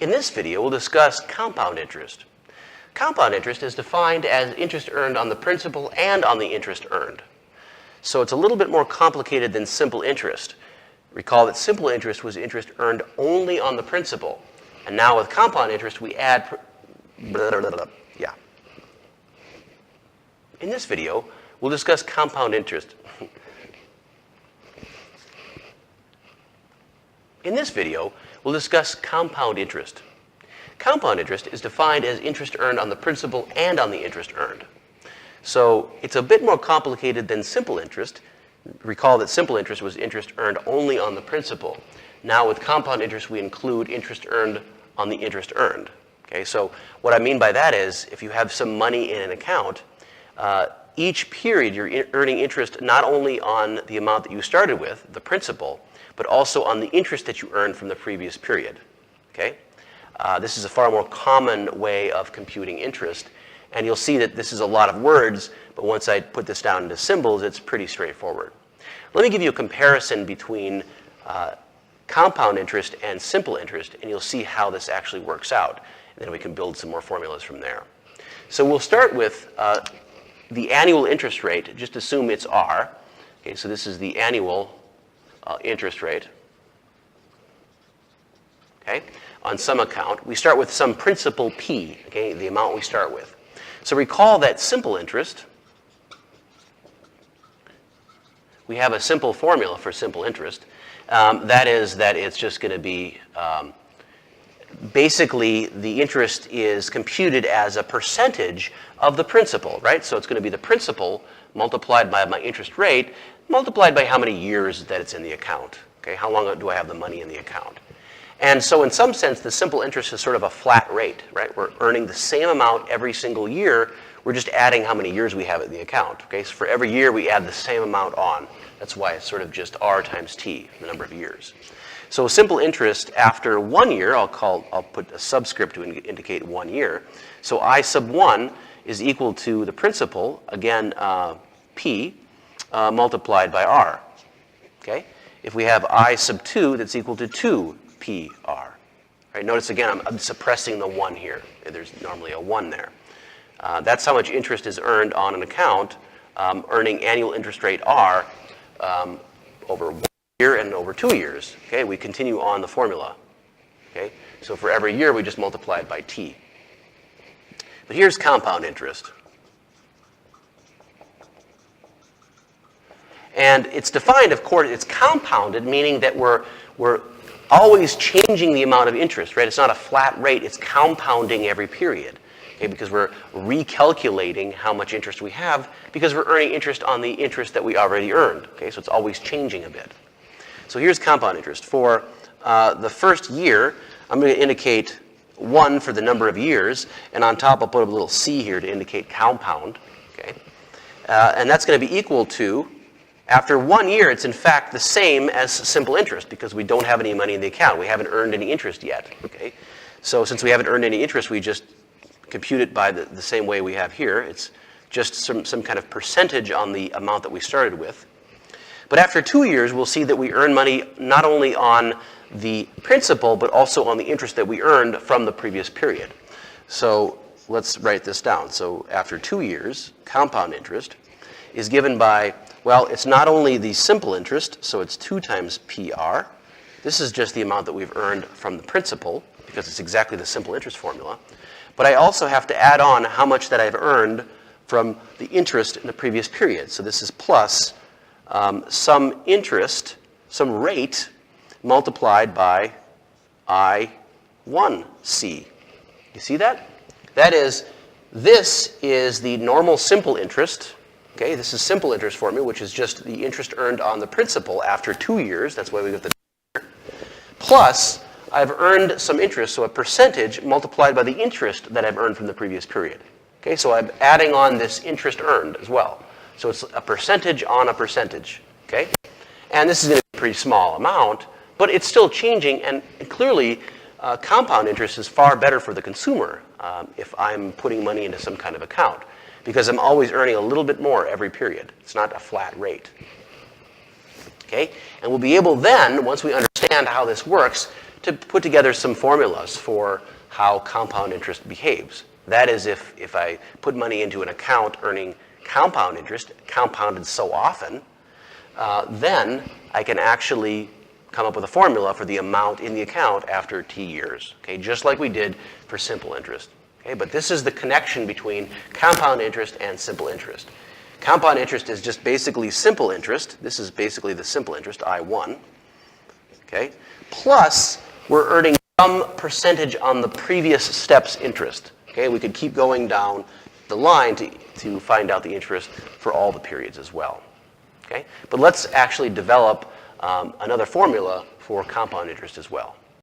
In this video, we'll discuss compound interest. Compound interest is defined as interest earned on the principal and on the interest earned. So it's a little bit more complicated than simple interest. Recall that simple interest was interest earned only on the principal. And now with compound interest, we add... In this video, we'll discuss compound interest. In this video, we'll discuss compound interest. Compound interest is defined as interest earned on the principal and on the interest earned. So it's a bit more complicated than simple interest. Recall that simple interest was interest earned only on the principal. Now with compound interest, we include interest earned on the interest earned. Okay, so what I mean by that is if you have some money in an account, each period you're earning interest not only on the amount that you started with, the principal, but also on the interest that you earned from the previous period. Okay? This is a far more common way of computing interest. And you'll see that this is a lot of words, but once I put this down into symbols, it's pretty straightforward. Let me give you a comparison between compound interest and simple interest, and you'll see how this actually works out. And then we can build some more formulas from there. So we'll start with the annual interest rate. Just assume it's R. Okay, so this is the annual interest rate. Okay, on some account. We start with some principal P, okay, the amount we start with. So recall that simple interest. We have a simple formula for simple interest. That is that it's just going to be basically the interest is computed as a percentage of the principal, right? So it's going to be the principal multiplied by my interest rate multiplied by how many years that it's in the account. Okay, how long do I have the money in the account? And so in some sense, the simple interest is sort of a flat rate, right? We're earning the same amount every single year. We're just adding how many years we have in the account. Okay, so for every year, we add the same amount on. That's why it's sort of just R times T, the number of years. So simple interest after 1 year, I'll put a subscript to indicate 1 year. So I sub 1 is equal to the principal, again, P, multiplied by R. Okay? If we have I sub 2, that's equal to 2PR. Right? Notice again, I'm suppressing the 1 here. There's normally a 1 there. That's how much interest is earned on an account, earning annual interest rate R over 1 year and over 2 years. Okay, we continue on the formula. Okay, so for every year we just multiply it by T. But here's compound interest. And it's defined, of course, it's compounded, meaning that we're always changing the amount of interest, right? It's not a flat rate, it's compounding every period. Okay, because we're recalculating how much interest we have because we're earning interest on the interest that we already earned. Okay, so it's always changing a bit. So here's compound interest. For the first year, I'm going to indicate 1 for the number of years, and on top I'll put a little C here to indicate compound. Okay, and that's going to be equal to, after 1 year, it's in fact the same as simple interest because we don't have any money in the account. We haven't earned any interest yet. Okay, so since we haven't earned any interest, we just compute it by the same way we have here. It's just some kind of percentage on the amount that we started with. But after 2 years, we'll see that we earn money not only on the principal, but also on the interest that we earned from the previous period. So let's write this down. So after 2 years, compound interest is given by, well, it's not only the simple interest, so it's 2 times PR. This is just the amount that we've earned from the principal, because it's exactly the simple interest formula. But I also have to add on how much that I've earned from the interest in the previous period. So this is plus some interest, some rate, multiplied by I1C. You see that? That is, this is the normal simple interest. Okay, this is simple interest formula, which is just the interest earned on the principal after 2 years. That's why we got the plus I've earned some interest, so a percentage multiplied by the interest that I've earned from the previous period. Okay, so I'm adding on this interest earned as well. So it's a percentage on a percentage. Okay, and this is going to be a pretty small amount, but it's still changing, and clearly compound interest is far better for the consumer if I'm putting money into some kind of account, because I'm always earning a little bit more every period. It's not a flat rate. Okay, and we'll be able then, once we understand how this works, to put together some formulas for how compound interest behaves. That is, if I put money into an account earning compound interest, compounded so often, then I can actually come up with a formula for the amount in the account after T years, okay, just like we did for simple interest. Okay, but this is the connection between compound interest and simple interest. Compound interest is just basically simple interest. This is basically the simple interest, I1, okay, plus we're earning some percentage on the previous step's interest. Okay, we could keep going down the line to find out the interest for all the periods as well. Okay, but let's actually develop another formula for compound interest as well.